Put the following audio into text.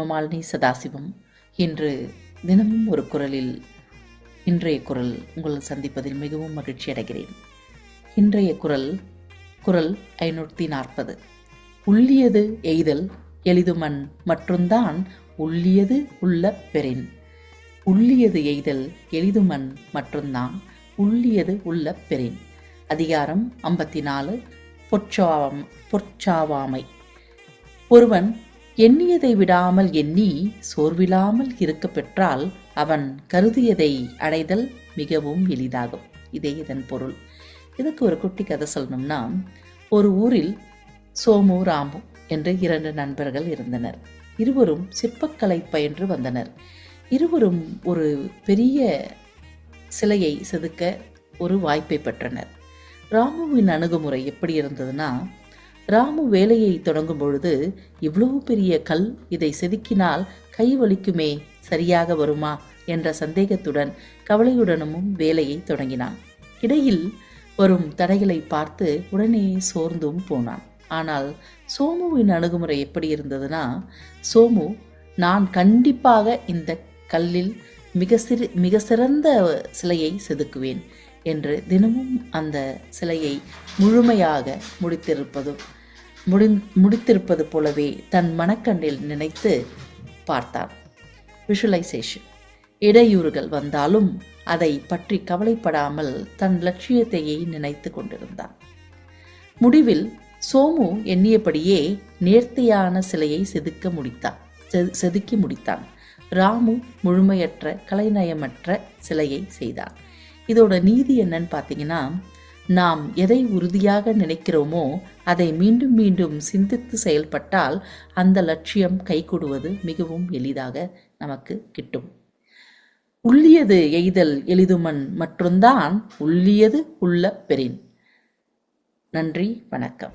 ஹேமமாலினி சதாசிவம். இன்று தினமும் ஒரு குரலில் இன்றைய குரல் உங்களை சந்திப்பதில் மிகவும் மகிழ்ச்சி அடைகிறேன். இன்றைய குரல் 540. உள்ளியது எய்தல் எளிதுமன் மற்றும்தான் உள்ளியது உள்ள பெறின். உள்ளியது எய்தல் எளிதுமன் மற்றும்தான் உள்ளியது உள்ள பெறின். அதிகாரம் 54. பொற்சாவாமை. ஒருவன் எண்ணியதை விடாமல் எண்ணி சோர்வில்லாமல் இருக்க பெற்றால் அவன் கருதியதை அடைதல் மிகவும் எளிதாகும். இதே இதன் பொருள். இதுக்கு ஒரு குட்டி கதை சொல்லணும்னா, ஒரு ஊரில் சோமு, ராமு என்று 2 நண்பர்கள் இருந்தனர். இருவரும் சிற்பக்கலை பயின்று வந்தனர். இருவரும் ஒரு பெரிய சிலையை செதுக்க ஒரு வாய்ப்பை பெற்றனர். ராமுவின் அணுகுமுறை எப்படி இருந்ததுன்னா, ராமு வேலையை தொடங்கும் பொழுது, இவ்வளவு பெரிய கல், இதை செதுக்கினால் கை வலிக்குமே, சரியாக வருமா என்ற சந்தேகத்துடன் கவலையுடனும் வேலையை தொடங்கினான். இடையில் வரும் தடைகளை பார்த்து உடனே சோர்ந்தும் போனான். ஆனால் சோமுவின் அணுகுமுறை எப்படி இருந்ததுன்னா, சோமு, நான் கண்டிப்பாக இந்த கல்லில் மிக சிறந்த சிலையை செதுக்குவேன் என்று தினமும் அந்த சிலையை முழுமையாக முடித்திருப்பது போலவே தன் மனக்கண்ணில் நினைத்து பார்த்தார். விஷுவலைசேஷன். இடையூறுகள் வந்தாலும் அதை பற்றி கவலைப்படாமல் தன் லட்சியத்தையே நினைத்து கொண்டிருந்தார். முடிவில் சோமு எண்ணியபடியே நேர்த்தியான சிலையை செதுக்கி முடித்தான். ராமு முழுமையற்ற கலைநயமற்ற சிலையை செய்தார். இதோட நீதி என்னன்னு பார்த்தீங்கன்னா, நாம் எதை உறுதியாக நினைக்கிறோமோ அதை மீண்டும் மீண்டும் சிந்தித்து செயல்பட்டால் அந்த லட்சியம் கைகூடுவது மிகவும் எளிதாக நமக்கு கிட்டும். உள்ளியது எய்தல் எளிதுமன் மற்றும்தான் உள்ளியது உள்ள பெறின். நன்றி, வணக்கம்.